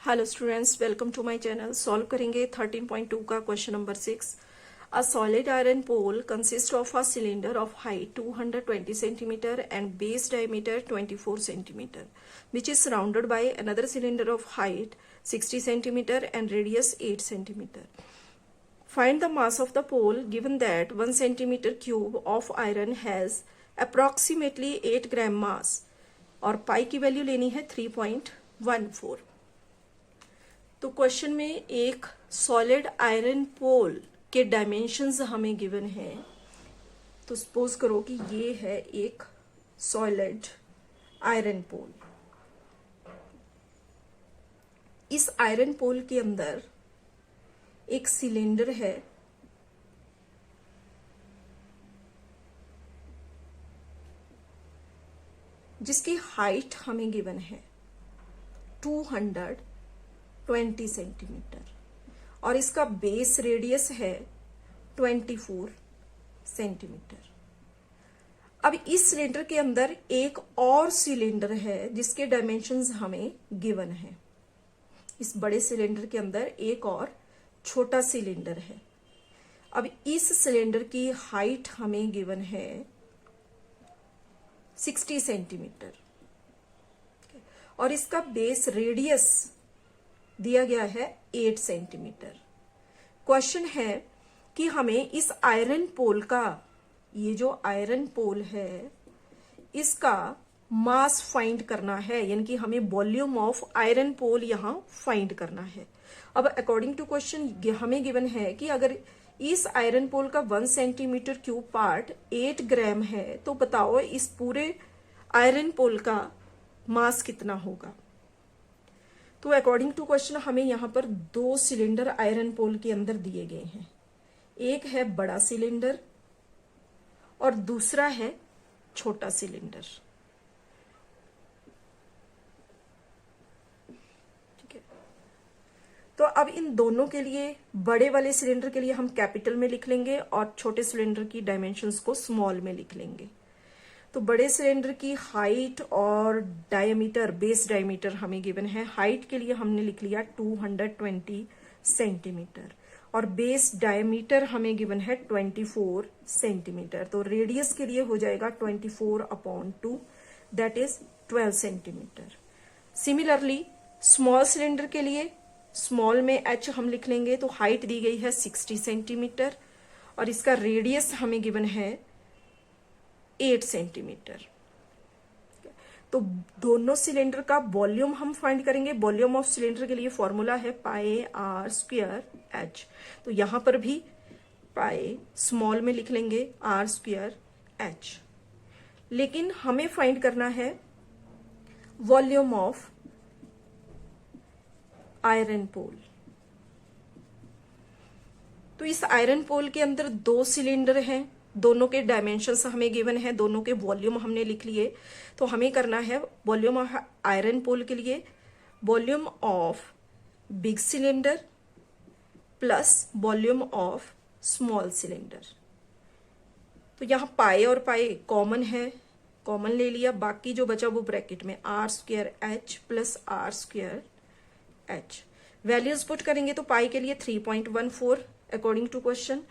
Hello students, welcome to my channel. Solve करेंगे 13.2 का question number 6। A solid iron pole consist of a cylinder of height 220 centimetre and base diameter 24 centimetre which is surrounded by another cylinder of height 60 centimeter and radius 8 centimeter. Find the mass of the pole given that 1 centimeter cube of iron has approximately 8 gram mass और पाई की value लेनी है 3.14। तो question में एक solid iron पोल के dimensions हमें given है। तो सपोज करो कि ये है एक सॉलिड आयरन पोल। इस आयरन पोल के अंदर एक सिलेंडर है जिसकी हाइट हमें गिवन है 220 सेंटीमीटर और इसका बेस रेडियस है 24 सेंटीमीटर। अब इस सिलेंडर के अंदर एक और सिलेंडर है जिसके डायमेंशंस हमें गिवन है। इस बड़े सिलेंडर के अंदर एक और छोटा सिलेंडर है। अब इस सिलेंडर की हाइट हमें गिवन है 60 सेंटीमीटर और इसका बेस रेडियस दिया गया है 8 सेंटीमीटर। क्वेश्चन है कि हमें इस आयरन पोल का, ये जो आयरन पोल है, इसका मास फाइंड करना है, यानी कि हमें वॉल्यूम ऑफ आयरन पोल यहां फाइंड करना है। अब अकॉर्डिंग टू क्वेश्चन हमें गिवन है कि अगर इस आयरन पोल का 1 सेंटीमीटर क्यूब पार्ट 8 ग्राम है तो बताओ इस पूरे आयरन पोल का मास कितना होगा। तो अकॉर्डिंग टू क्वेश्चन हमें यहां पर दो सिलेंडर आयरन पोल के अंदर दिए गए हैं। एक है बड़ा सिलेंडर और दूसरा है छोटा सिलेंडर। ठीक है, तो अब इन दोनों के लिए, बड़े वाले सिलेंडर के लिए हम कैपिटल में लिख लेंगे और छोटे सिलेंडर की डायमेंशंस को स्मॉल में लिख लेंगे। तो बड़े सिलेंडर की हाइट और डायमीटर, बेस डायमीटर हमें गिवन है। हाइट के लिए हमने लिख लिया 220 सेंटीमीटर और बेस डायमीटर हमें गिवन है 24 सेंटीमीटर। तो रेडियस के लिए हो जाएगा 24/2, that is 12 centimetre. Similarly small cylinder के लिए स्मॉल में h हम लिख लेंगे। तो हाइट दी गई है 60 सेंटीमीटर और इसका रेडियस हमें गिवन है 8 सेंटीमीटर। तो दोनों सिलेंडर का वॉल्यूम हम फाइंड करेंगे। वॉल्यूम ऑफ सिलेंडर के लिए फॉर्मूला है πr² h। तो यहां पर भी पाई स्मॉल में लिख लेंगे r² h। लेकिन हमें फाइंड करना है वॉल्यूम ऑफ आयरन पोल। तो इस आयरन पोल के अंदर दो सिलेंडर हैं, दोनों के डायमेंशंस हमें गिवन है, दोनों के वॉल्यूम हमने लिख लिए। तो हमें करना है वॉल्यूम ऑफ आयरन पोल के लिए volume of big cylinder plus volume of small cylinder. तो यहां पाई और पाई कॉमन है, कॉमन ले लिया, बाकी जो बचा वो ब्रैकेट में r² h plus r² h। Values put करेंगे तो पाई के लिए 3.14 अकॉर्डिंग टू क्वेश्चन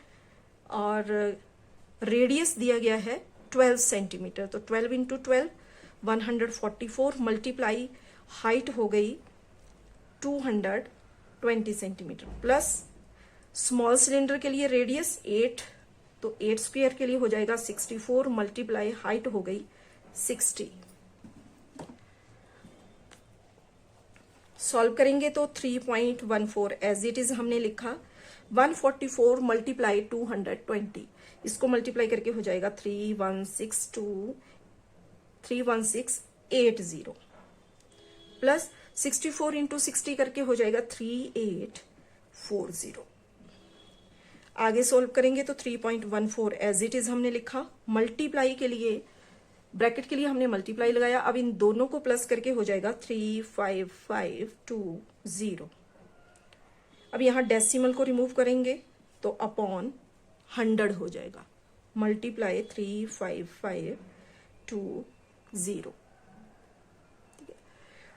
और रेडियस दिया गया है 12 सेंटीमीटर। तो 12 इंटू 12 144 मल्टीप्लाई हाइट हो गई 220 सेंटीमीटर प्लस स्मॉल सिलेंडर के लिए रेडियस 8, तो 8 स्क्वायर के लिए हो जाएगा 64 मल्टीप्लाई हाइट हो गई 60। सॉल्व करेंगे तो 3.14 एज इट इज हमने लिखा। 144 मल्टीप्लाई 220, इसको मल्टीप्लाई करके हो जाएगा 31680 प्लस 64 इंटू 60 करके हो जाएगा 3840। आगे सोल्व करेंगे तो 3.14 एज इट इज हमने लिखा। मल्टीप्लाई के लिए, ब्रैकेट के लिए हमने मल्टीप्लाई लगाया। अब इन दोनों को प्लस करके हो जाएगा 35520। अब यहां डेसिमल को रिमूव करेंगे तो अपॉन 100 हो जाएगा। मल्टीप्लाई 3550।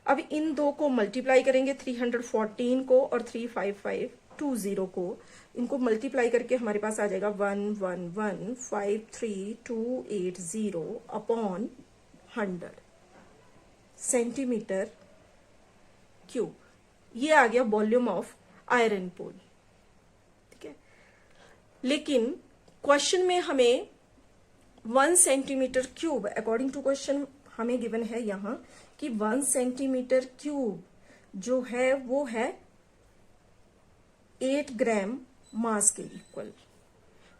अब इन दो को मल्टीप्लाई करेंगे, 314 को और 35520 को, इनको मल्टीप्लाई करके हमारे पास आ जाएगा 1115328 अपॉन 100 सेंटीमीटर क्यूब। ये आ गया वॉल्यूम ऑफ आयरन पोल। ठीक है, लेकिन क्वेश्चन में हमें 1 centimetre cube, according to question हमें गिवन है यहां कि 1 सेंटीमीटर क्यूब जो है वो है 8 ग्राम मास के इक्वल।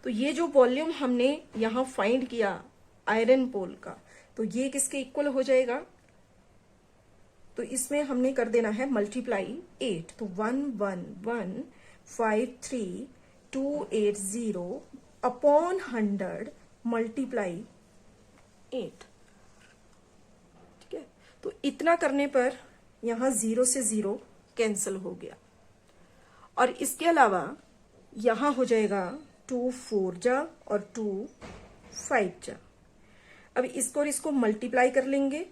तो ये जो वॉल्यूम हमने यहां फाइंड किया आयरन पोल का, तो ये किसके इक्वल हो जाएगा? तो इसमें हमने कर देना है मल्टीप्लाई 8, तो 1115328 अपॉन 100 मल्टीप्लाई 8। ठीक है, तो इतना करने पर यहां 0 से 0 कैंसिल हो गया, और इसके अलावा यहां हो जाएगा 2 4 जा और 2 5 जा। अब इसको और इसको मल्टीप्लाई कर लेंगे,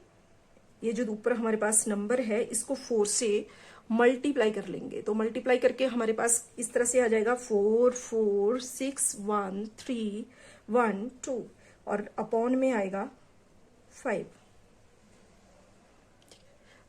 ये जो ऊपर हमारे पास नंबर है इसको 4 से मल्टीप्लाई कर लेंगे, तो मल्टीप्लाई करके हमारे पास इस तरह से आ जाएगा 4 4 6 1 3 1 2 और अपॉन में आएगा 5।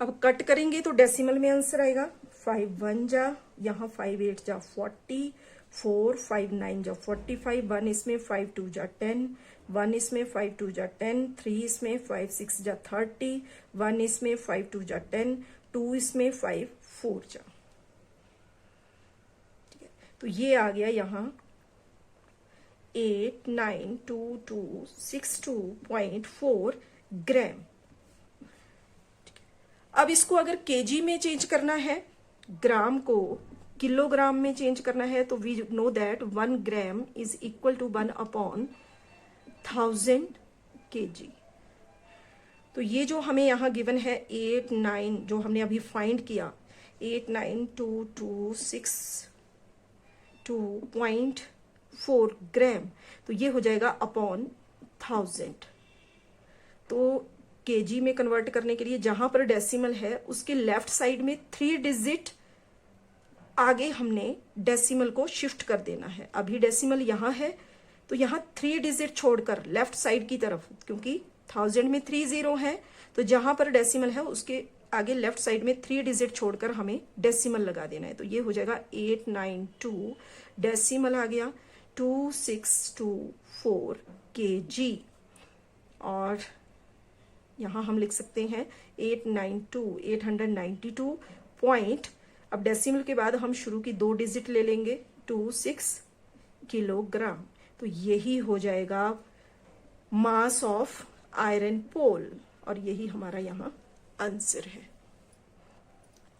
अब कट करेंगे तो डेसिमल में आंसर आएगा 5 1 जा, यहाँ 5 8 जा 40, 4 5 9 जा 45, 1 इसमें 5 2 जा 10, 1 इसमें 5 2 जा 10, 3 इसमें 5 6 जा 30, 1 इसमें 5 2 जा 10, 2 इसमें 5 4 जा। ठीक है, तो ये आ गया यहाँ 892262.4 ग्राम। अब इसको अगर केजी में चेंज करना है, ग्राम को किलोग्राम में चेंज करना है, तो we know that 1 gram is equal to 1 upon 1000 KG. तो ये जो हमें यहाँ गिवन है 89, जो हमने अभी फाइंड किया 892262.4 ग्राम, तो ये हो जाएगा अपॉन 1000। तो केजी में कन्वर्ट करने के लिए जहां पर डेसिमल है उसके लेफ्ट साइड में 3 डिजिट आगे हमने डेसिमल को शिफ्ट कर देना है। अभी डेसिमल यहां है तो यहां 3 डिजिट छोड़कर लेफ्ट साइड की तरफ, क्योंकि 1000 में 3 0 है, तो जहां पर डेसिमल है उसके आगे लेफ्ट साइड में 3 डिजिट छोड़कर हमें डेसिमल लगा देना है। तो ये हो जाएगा 892, डेसिमल आ गया 2624 केजी, और यहां हम लिख सकते हैं 892 पॉइंट। अब डेसिमल के बाद हम शुरू की 2 डिजिट ले लेंगे 26 किलोग्राम। तो यही हो जाएगा मास ऑफ आयरन पोल, और यही हमारा यहाँ आंसर है।